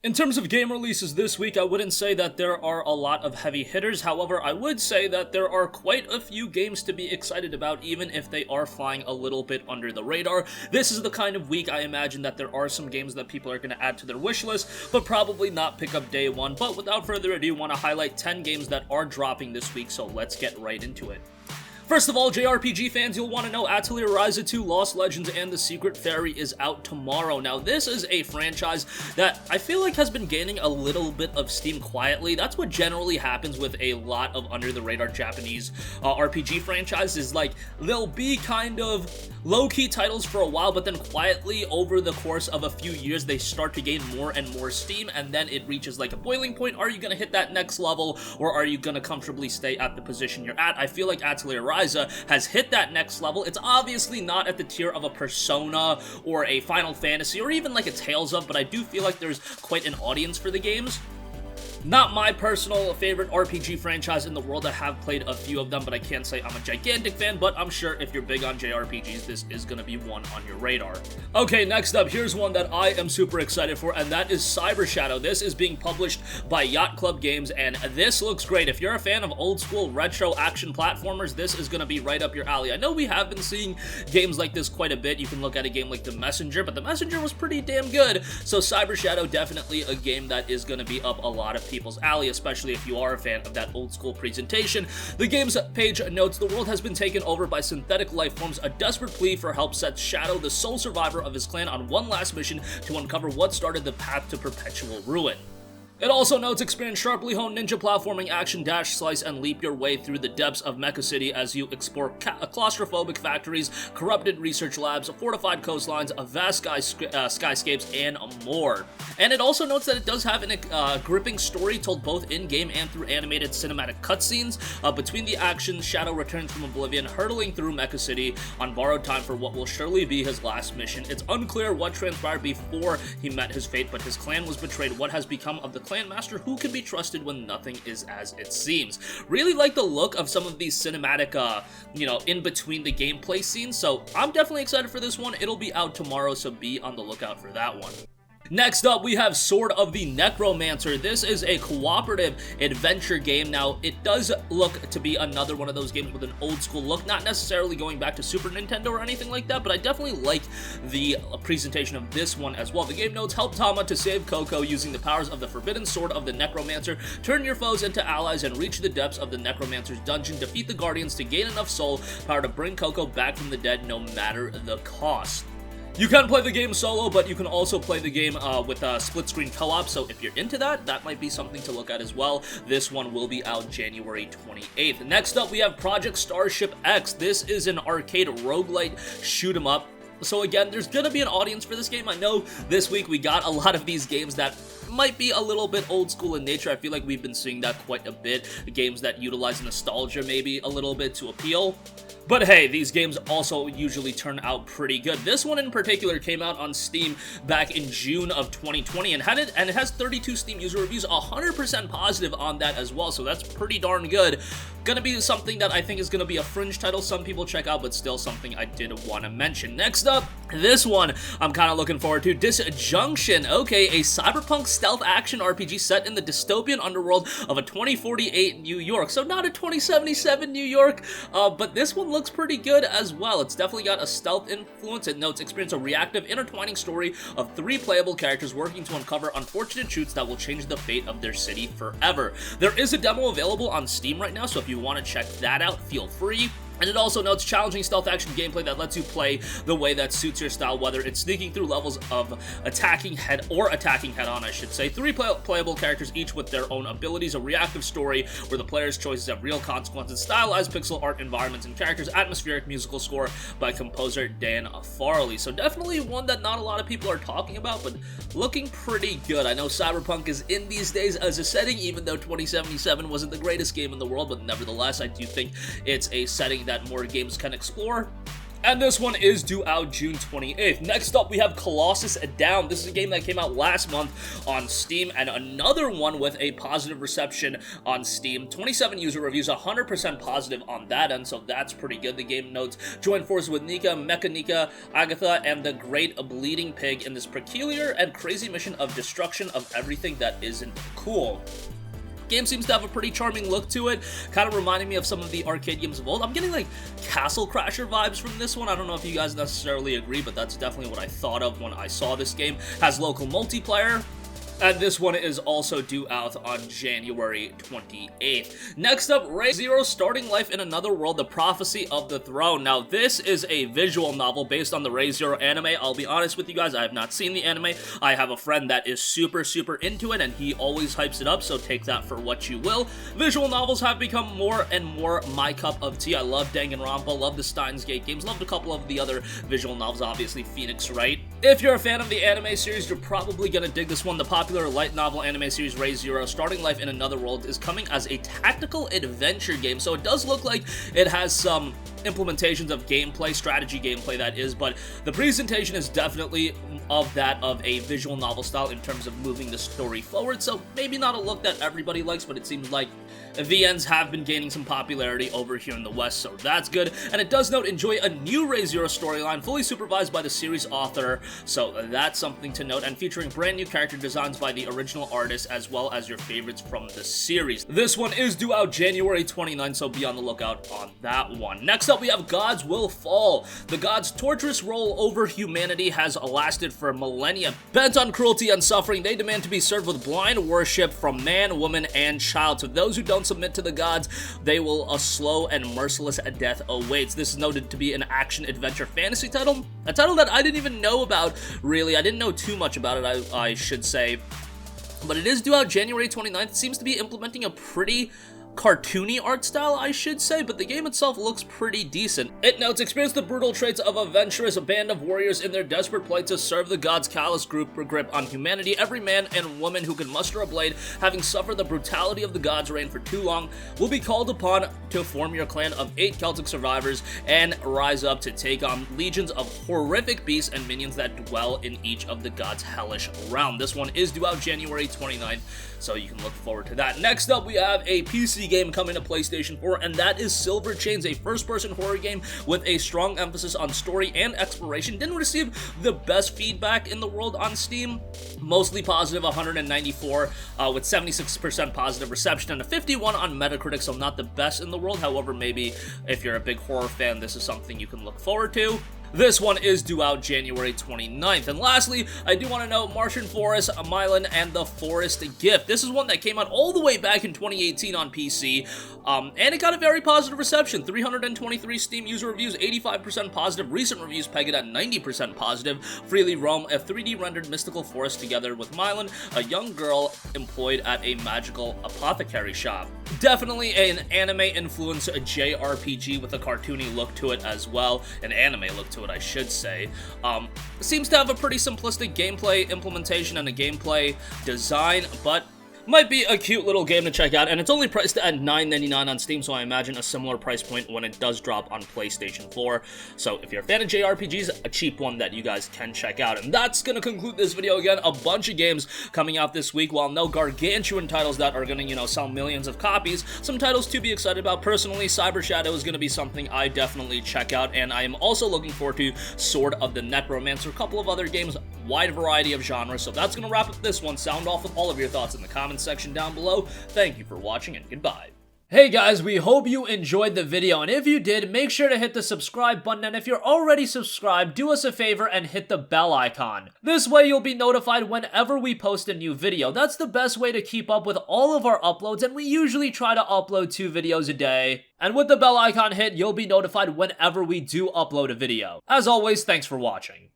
In terms of game releases this week, I wouldn't say that there are a lot of heavy hitters. However, I would say that there are quite a few games to be excited about, even if they are flying a little bit under the radar. This is the kind of week I imagine that there are some games that people are going to add to their wish list, but probably not pick up day one. But without further ado, I want to highlight 10 games that are dropping this week, so let's get right into it. First of all, JRPG fans, you'll want to know Atelier Ryza 2, Lost Legends, and The Secret Fairy is out tomorrow. Now, this is a franchise that I feel like has been gaining a little bit of steam quietly. That's what generally happens with a lot of under-the-radar Japanese RPG franchises. Like, they'll be kind of low-key titles for a while, but then quietly, over the course of a few years, they start to gain more and more steam, and then it reaches like a boiling point. Are you going to hit that next level, or are you going to comfortably stay at the position you're at? I feel like Atelier Ryza has hit that next level. It's obviously not at the tier of a Persona or a Final Fantasy or even like a Tales of, but I do feel like there's quite an audience for the games. Not my personal favorite RPG franchise in the world. I have played a few of them, but I can't say I'm a gigantic fan, but I'm sure if you're big on JRPGs, this is going to be one on your radar. Okay, next up, here's one that I am super excited for, and that is Cyber Shadow. This is being published by Yacht Club Games, and this looks great. If you're a fan of old school retro action platformers, this is going to be right up your alley. I know we have been seeing games like this quite a bit. You can look at a game like The Messenger, but The Messenger was pretty damn good, so Cyber Shadow definitely a game that is going to be up a lot of people's alley, especially if you are a fan of that old school presentation. The game's page notes, the world has been taken over by synthetic life forms. A desperate plea for help sets Shadow, the sole survivor of his clan, on one last mission to uncover what started the path to perpetual ruin. It also notes, experience sharply honed ninja platforming, action, dash, slice, and leap your way through the depths of Mecha City as you explore claustrophobic factories, corrupted research labs, fortified coastlines, vast skyscapes, and more. And it also notes that it does have a gripping story told both in-game and through animated cinematic cutscenes. Between the actions, Shadow returns from Oblivion, hurtling through Mecha City on borrowed time for what will surely be his last mission. It's unclear what transpired before he met his fate, but his clan was betrayed. What has become of the clan master? Who can be trusted when nothing is as it seems? Really like the look of some of these cinematic, in between the gameplay scenes, so I'm definitely excited for this one. It'll be out tomorrow, so be on the lookout for that one. Next up, we have Sword of the Necromancer. This is a cooperative adventure game. Now, it does look to be another one of those games with an old school look, not necessarily going back to Super Nintendo or anything like that, but I definitely like the presentation of this one as well. The game notes, help Tama to save Coco using the powers of the forbidden Sword of the Necromancer, turn your foes into allies, and reach the depths of the Necromancer's dungeon, defeat the Guardians to gain enough soul power to bring Coco back from the dead no matter the cost. You can play the game solo, but you can also play the game with a split-screen co-op, so if you're into that, that might be something to look at as well. This one will be out January 28th. Next up, we have Project Starship X. This is an arcade roguelite shoot-'em-up. So again, there's gonna be an audience for this game. I know this week we got a lot of these games that might be a little bit old school in nature. I feel like we've been seeing that quite a bit. Games that utilize nostalgia maybe a little bit to appeal. But hey, these games also usually turn out pretty good. This one in particular came out on Steam back in June of 2020 and it has 32 Steam user reviews, 100% positive on that as well, so that's pretty darn good. Gonna be something that I think is gonna be a fringe title some people check out, but still something I did want to mention. Next up, this one I'm kind of looking forward to, Disjunction. Okay, a cyberpunk stealth action RPG set in the dystopian underworld of a 2048 New York. So not a 2077 New York, but this one looks pretty good as well. It's definitely got a stealth influence. It notes, experience a reactive, intertwining story of 3 playable characters working to uncover unfortunate truths that will change the fate of their city forever. There is a demo available on Steam right now, so if you want to check that out, feel free. And it also notes challenging stealth action gameplay that lets you play the way that suits your style, whether it's sneaking through levels of attacking head-on, I should say. 3 playable characters, each with their own abilities, a reactive story where the player's choices have real consequences, stylized pixel art environments and characters, atmospheric musical score by composer Dan Farley. So definitely one that not a lot of people are talking about, but looking pretty good. I know Cyberpunk is in these days as a setting, even though 2077 wasn't the greatest game in the world, but nevertheless, I do think it's a setting that more games can explore. and this one is due out June 28th. Next up, we have Colossus Down. This is a game that came out last month on Steam, and another one with a positive reception on Steam. 27 user reviews, 100% positive on that end, so that's pretty good. The game notes, join forces with Nika, Mechanika, Agatha, and the Great Bleeding Pig in this peculiar and crazy mission of destruction of everything that isn't cool. Game seems to have a pretty charming look to it, kind of reminding me of some of the arcade games of old. I'm getting like Castle Crasher vibes from this one. I don't know if you guys necessarily agree, but that's definitely what I thought of when I saw this game. Has local multiplayer. And this one is also due out on January 28th. Next up, Ryza Starting Life in Another World, The Prophecy of the Throne. Now, this is a visual novel based on the Ryza anime. I'll be honest with you guys, I have not seen the anime. I have a friend that is super into it, and he always hypes it up, so take that for what you will. Visual novels have become more and more my cup of tea. I love Danganronpa, love the Steins Gate games, loved a couple of the other visual novels, obviously Phoenix Wright. If you're a fan of the anime series, you're probably gonna dig this one. The popular light novel anime series Ryza Starting Life in Another World is coming as a tactical adventure game, so it does look like it has some implementations of gameplay, strategy gameplay that is, but the presentation is definitely of that of a visual novel style in terms of moving the story forward, so maybe not a look that everybody likes, but it seems like VNs have been gaining some popularity over here in the West, so that's good. And it does note, enjoy a new Ryza storyline, fully supervised by the series author, so that's something to note, and featuring brand new character designs by the original artist, as well as your favorites from the series. This one is due out January 29th, so be on the lookout on that one. Next up, we have Gods Will Fall. The gods' torturous rule over humanity has lasted for millennia. Bent on cruelty and suffering, they demand to be served with blind worship from man, woman, and child. To those who don't submit to the gods, they will a slow and merciless death awaits. This is noted to be an action-adventure fantasy title, a title that I didn't even know about, really. I didn't know too much about it, I should say. But it is due out January 29th. It seems to be implementing a pretty cartoony art style, I should say, but the game itself looks pretty decent. It notes, experience the brutal traits of a venturous band of warriors in their desperate plight to serve the gods' callous grip on humanity. Every man and woman who can muster a blade, having suffered the brutality of the gods' reign for too long, will be called upon to form your clan of 8 Celtic survivors and rise up to take on legions of horrific beasts and minions that dwell in each of the gods' hellish realm. This one is due out January 29th, so you can look forward to that. Next up, we have a PC game coming to PlayStation 4, and that is Silver Chains, a first-person horror game with a strong emphasis on story and exploration. Didn't receive the best feedback in the world on Steam, mostly positive, 194, with 76% positive reception and a 51 on Metacritic, so not the best in the world. However, maybe if you're a big horror fan, this is something you can look forward to. This one is due out January 29th. And lastly, I do want to note Martian Forest, Mylne, and the Forest Gift. This is one that came out all the way back in 2018 on PC, and it got a very positive reception. 323 Steam user reviews, 85% positive. Recent reviews peg it at 90% positive. Freely roam a 3D rendered mystical forest together with Mylne, a young girl employed at a magical apothecary shop. Definitely an anime-influenced JRPG with a cartoony look to it as well. An anime look to it, I should say. Seems to have a pretty simplistic gameplay implementation and a gameplay design, but might be a cute little game to check out, and it's only priced at $9.99 on Steam, so I imagine a similar price point when it does drop on PlayStation 4. So if you're a fan of JRPGs, a cheap one that you guys can check out. And that's gonna conclude this video. Again, a bunch of games coming out this week, while no gargantuan titles that are gonna, sell millions of copies. Some titles to be excited about. Personally, Cyber Shadow is gonna be something I definitely check out, and I am also looking forward to Sword of the Necromancer, a couple of other games, wide variety of genres. So that's gonna wrap up this one. Sound off with all of your thoughts in the comments section down below. Thank you for watching, and goodbye. Hey guys, we hope you enjoyed the video, and if you did, make sure to hit the subscribe button, and if you're already subscribed, do us a favor and hit the bell icon. This way you'll be notified whenever we post a new video. That's the best way to keep up with all of our uploads, and we usually try to upload 2 videos a day. And with the bell icon hit, you'll be notified whenever we do upload a video. As always, thanks for watching.